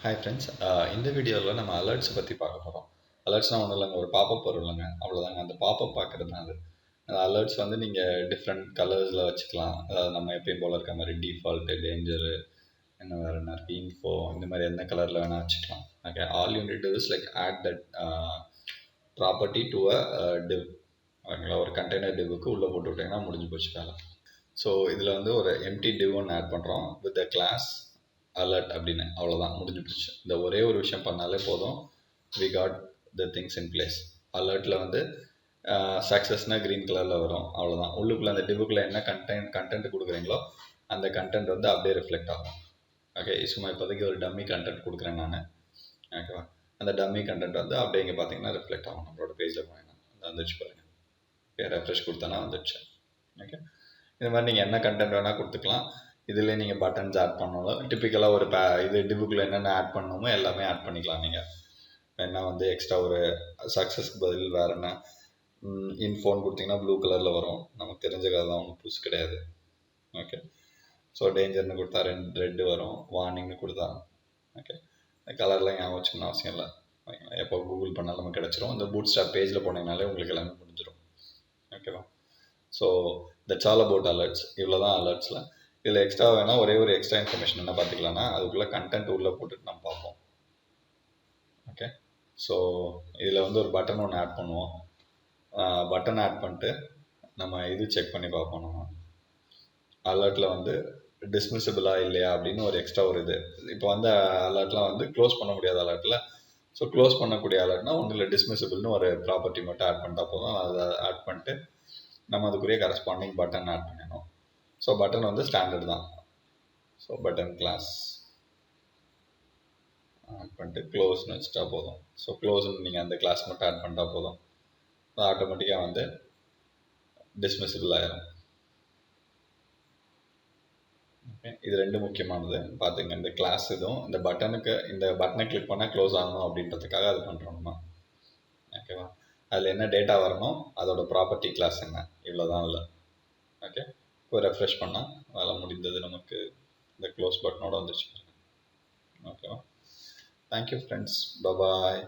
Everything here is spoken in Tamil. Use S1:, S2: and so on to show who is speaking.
S1: Hi friends. இந்த வீடியோவில் நம்ம அலர்ட்ஸை பற்றி பார்க்க போகிறோம். அலர்ட்ஸ்னால் ஒன்றும் இல்லைங்க, ஒரு பாப்பப் வரும் இல்லைங்க, அவ்வளோதாங்க. அந்த பாப்பப் பார்க்குறது தான் அது. அந்த அலர்ட்ஸ் வந்து நீங்கள் டிஃப்ரெண்ட் கலர்ஸில் வச்சுக்கலாம். அதாவது நம்ம எப்பயும் போல் இருக்க மாதிரி டிஃபால்ட்டு, டேஞ்சரு, என்ன வேறு என்ன இருக்குது, இன்ஃபோ, இந்த மாதிரி எந்த கலரில் வேணால் வச்சுக்கலாம். Okay, all you need to is like add that property to a div. ஓகேங்களா, ஒரு கண்டெய்னர் டிவ்வுக்கு உள்ளே போட்டு விட்டிங்கன்னா முடிஞ்சு போச்சு வேலை. ஸோ இதில் வந்து ஒரு எம்டி டிவ் ஒன்று ஆட் பண்ணுறோம் வித் த கிளாஸ் அலர்ட் அப்படின்னு, அவ்வளோதான், முடிஞ்சு போச்சு. இந்த ஒரே ஒரு விஷயம் பண்ணாலே போதும். We got the things in place. அலர்ட்டில் வந்து சக்ஸஸ்னால் க்ரீன் கலரில் வரும், அவ்வளோதான். உள்ளுக்குள்ளே அந்த டிவுக்குள்ளே என்ன கண்டென்ட் கொடுக்குறீங்களோ அந்த கண்டென்ட் வந்து அப்படியே ரிஃப்ளெக்ட் ஆகும். ஓகே, சும்மா இப்போதைக்கு ஒரு டம்மி கண்டென்ட் கொடுக்குறேன் நான். ஓகேவா, அந்த டம்மி கண்டென்ட் வந்து அப்படியே இங்கே பார்த்தீங்கன்னா ரிஃப்ளெக்ட் ஆகும் நம்மளோட பேஜில் போனீங்கன்னா. வந்துச்சு பாருங்கள். ஓகே, ரெஃப்ரெஷ் கொடுத்தனா வந்துடுச்சு. ஓகே, இது மாதிரி நீங்கள் என்ன கண்டென்ட் வேணால் கொடுத்துக்கலாம். இதில் நீங்கள் பட்டன்ஸ் ஆட் பண்ணாலும் டிப்பிக்கலாக ஒரு இது டிவுக்குள்ளே என்னென்ன ஆட் பண்ணணுமோ எல்லாமே ஆட் பண்ணிக்கலாம். நீங்கள் வேணா வந்து எக்ஸ்ட்ரா ஒரு சக்ஸஸ்க்கு பதில் வேறு என்ன இன்ஃபோன் கொடுத்தீங்கன்னா ப்ளூ கலரில் வரும். நமக்கு தெரிஞ்ச கதை தான், ஒன்றும் புதுசு கிடையாது. ஓகே, ஸோ டேஞ்சர்னு கொடுத்தா ரெட்டு வரும், வார்னிங்னு கொடுத்தா. ஓகே, இந்த கலர்லாம் ஞாபகம் வச்சுக்கணும் அவசியம் இல்லை. ஓகேங்களா, எப்போ கூகுள் பண்ணாலும் நமக்கு கிடச்சிரும். இந்த பூட் ஸ்டாப் பேஜில் போனீங்கனாலே உங்களுக்கு எல்லாமே முடிஞ்சிடும். ஓகேவா, so that's all about alerts. இவ்வளோ தான் அலர்ட்ஸில். இதில் எக்ஸ்ட்ரா வேணால் ஒரே ஒரு எக்ஸ்ட்ரா இன்ஃபர்மேஷன் என்ன பார்த்துக்கலாம்னா, அதுக்குள்ளே கண்டென்ட் உள்ளே போட்டுட்டு நம்ம பார்ப்போம். ஓகே, ஸோ இதில் வந்து ஒரு பட்டன் ஒன்று ஆட் பண்ணுவோம். பட்டன் ஆட் பண்ணிட்டு நம்ம இது செக் பண்ணி பார்ப்போம். நம்ம அலர்ட்டில் வந்து டிஸ்மிஸபிளாக இல்லையா அப்படின்னு ஒரு எக்ஸ்ட்ரா ஒரு இது. இப்போ வந்து அலர்ட்லாம் வந்து க்ளோஸ் பண்ண முடியாத அலர்ட்டில். ஸோ க்ளோஸ் பண்ணக்கூடிய அலர்ட்னா ஒன்றும் இல்லை, டிஸ்மிஸபிள்னு ஒரு ப்ராப்பர்ட்டி மட்டும் ஆட் பண்ணிட்டா போதும். அதை ஆட் பண்ணிட்டு நம்ம அதுக்குரிய கரஸ்பாண்டிங் பட்டன் ஆட் பண்ணிடணும். ஸோ பட்டன் வந்து ஸ்டாண்டர்ட் தான். ஸோ பட்டன் கிளாஸ் ஆட் பண்ணிட்டு க்ளோஸ்னு வச்சுட்டா போதும். ஸோ க்ளோஸ்னு நீங்கள் அந்த கிளாஸ் மட்டும் ஆட் பண்ணிட்டா போதும். ஆட்டோமேட்டிக்காக வந்து டிஸ்மிஸபிள் ஆயிரும். ஓகே, இது ரெண்டு முக்கியமானது பார்த்துங்க. இந்த கிளாஸ் இதுவும் இந்த பட்டனுக்கு, இந்த பட்டனை கிளிக் பண்ணால் க்ளோஸ் ஆகணும் அப்படின்றதுக்காக அது பண்ணுறோம் நம்ம. ஓகேவா, அதில் என்ன டேட்டா வரணும், அதோட ப்ராப்பர்ட்டி கிளாஸ் என்ன, இவ்வளோதான் இல்லை. ஓகே, இப்போ ரெஃப்ரெஷ் பண்ணால் வேலை முடிந்தது. நமக்கு இந்த க்ளோஸ் பட்டனோட வந்துருச்சு. ஓகேவா, தேங்க்யூ ஃப்ரெண்ட்ஸ், பபாய்.